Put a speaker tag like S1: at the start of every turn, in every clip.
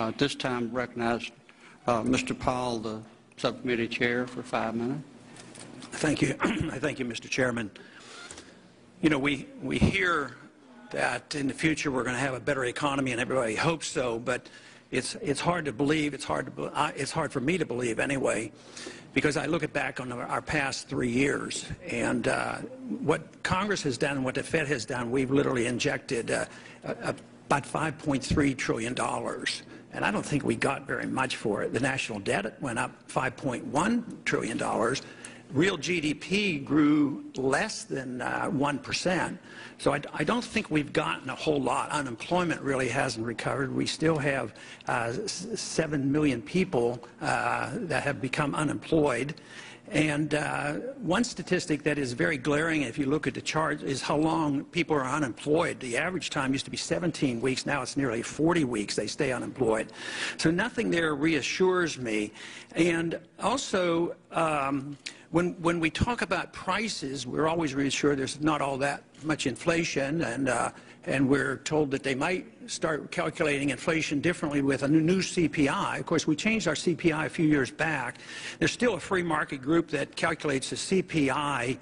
S1: At this time, recognize Mr. Paul, the subcommittee chair, for 5 minutes.
S2: Thank you. Thank you, Mr. Chairman. You know, we hear that in the future we're going to have a better economy, and everybody hopes so. But it's hard to believe. It's hard for me to believe anyway, because I look back on our past 3 years, and what Congress has done, what the Fed has done, we've literally injected about $5.3 trillion. And I don't think we got very much for it. The national debt went up $5.1 trillion. Real GDP grew less than 1%. So I don't think we've gotten a whole lot. Unemployment really hasn't recovered. We still have 7 million people that have become unemployed. And one statistic that is very glaring, if you look at the chart, is how long people are unemployed. The average time used to be 17 weeks. Now it's nearly 40 weeks they stay unemployed. So nothing there reassures me. And also, when we talk about prices, we're always reassured there's not all that much inflation, and we're told that they might start calculating inflation differently with a new CPI. Of course, we changed our CPI a few years back. There's still a free market group that calculates the CPI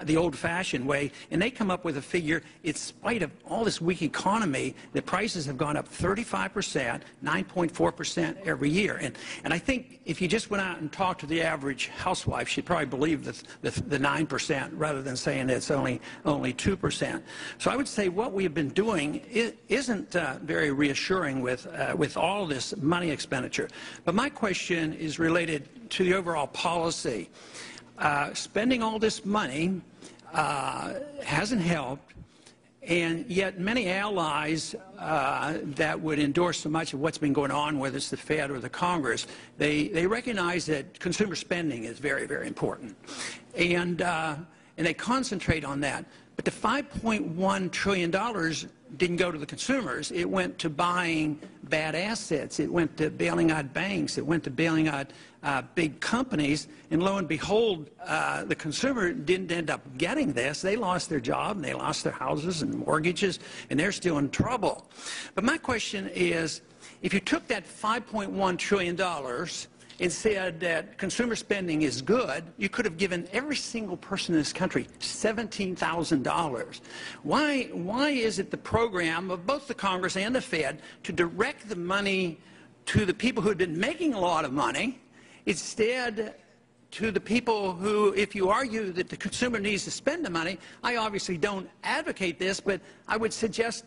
S2: the old-fashioned way, and they come up with a figure, in spite of all this weak economy, the prices have gone up 35%, 9.4% every year. And I think if you just went out and talked to the average housewife, she'd probably believe the 9% rather than saying it's only 2%. So I would say what we have been doing isn't very reassuring with all this money expenditure. But my question is related to the overall policy. Spending all this money hasn't helped, and yet many allies that would endorse so much of what's been going on, whether it's the Fed or the Congress, they recognize that consumer spending is very, very important, and they concentrate on that. But the $5.1 trillion didn't go to the consumers. It went to buying bad assets. It went to bailing out banks. It went to bailing out big companies. And lo and behold, the consumer didn't end up getting this. They lost their job, and they lost their houses and mortgages, and they're still in trouble. But my question is, if you took that $5.1 trillion and said that consumer spending is good, you could have given every single person in this country $17,000. Why is it the program of both the Congress and the Fed to direct the money to the people who have been making a lot of money, instead to the people who, if you argue that the consumer needs to spend the money, I obviously don't advocate this, but I would suggest,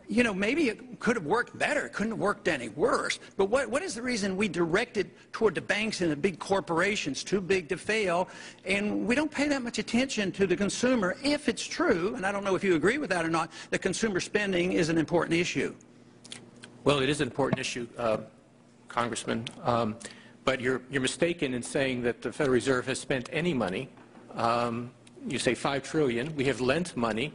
S2: you know, maybe it could have worked better. It couldn't have worked any worse. But what is the reason we direct it toward the banks and the big corporations, too big to fail, and we don't pay that much attention to the consumer if it's true, and I don't know if you agree with that or not, that consumer spending is an important issue?
S3: Well, it is an important issue, Congressman, but you're mistaken in saying that the Federal Reserve has spent any money. You say $5 trillion. We have lent money.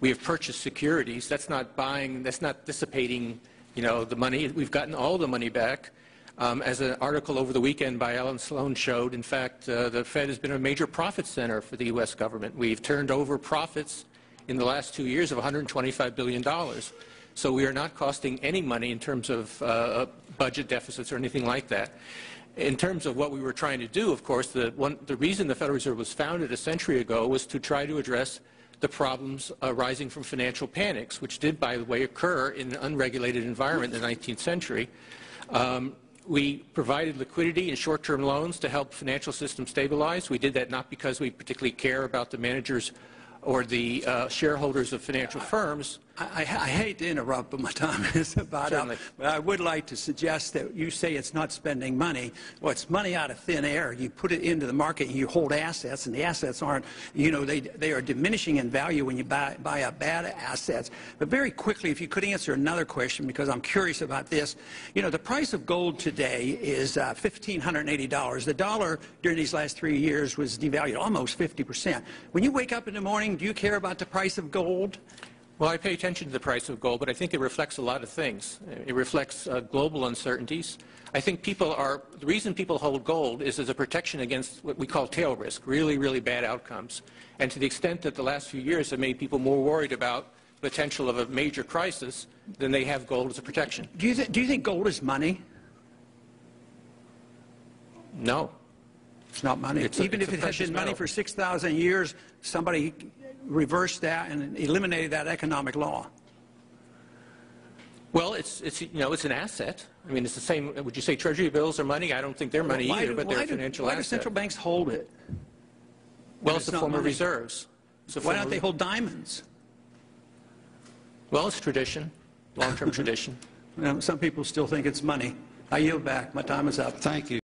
S3: We have purchased securities. That's not buying, that's not dissipating, you know, the money. We've gotten all the money back. As an article over the weekend by Alan Sloan showed, in fact, the Fed has been a major profit center for the U.S. government. We've turned over profits in the last 2 years of $125 billion. So we are not costing any money in terms of budget deficits or anything like that. In terms of what we were trying to do, of course, the reason the Federal Reserve was founded a century ago was to try to address the problems arising from financial panics, which did, by the way, occur in an unregulated environment in the 19th century. We provided liquidity and short-term loans to help financial systems stabilize. We did that not because we particularly care about the managers or the shareholders of financial firms.
S2: I hate to interrupt, but my time is about up. But I would like to suggest that you say it's not spending money. Well, it's money out of thin air. You put it into the market and you hold assets, and the assets aren't, you know, they are diminishing in value when you buy up bad assets. But very quickly, if you could answer another question, because I'm curious about this. You know, the price of gold today is $1,580. The dollar during these last 3 years was devalued almost 50%. When you wake up in the morning, do you care about the price of gold?
S3: Well, I pay attention to the price of gold, but I think it reflects a lot of things. It reflects global uncertainties. I think the reason people hold gold is as a protection against what we call tail risk, really, really bad outcomes. And to the extent that the last few years have made people more worried about the potential of a major crisis, then they have gold as a protection.
S2: Do you think gold is money?
S3: No.
S2: It's not money. Even if it had been money for 6,000 years, somebody reversed that and eliminated that economic law.
S3: Well, it's an asset. I mean, it's the same. Would you say Treasury bills are money? I don't think they're money either, but they're a financial asset.
S2: Why do central banks hold it?
S3: Well, it's a form of reserves.
S2: Why don't they hold diamonds?
S3: Well, it's tradition, long-term tradition.
S2: Some people still think it's money. I yield back. My time is up.
S1: Thank you.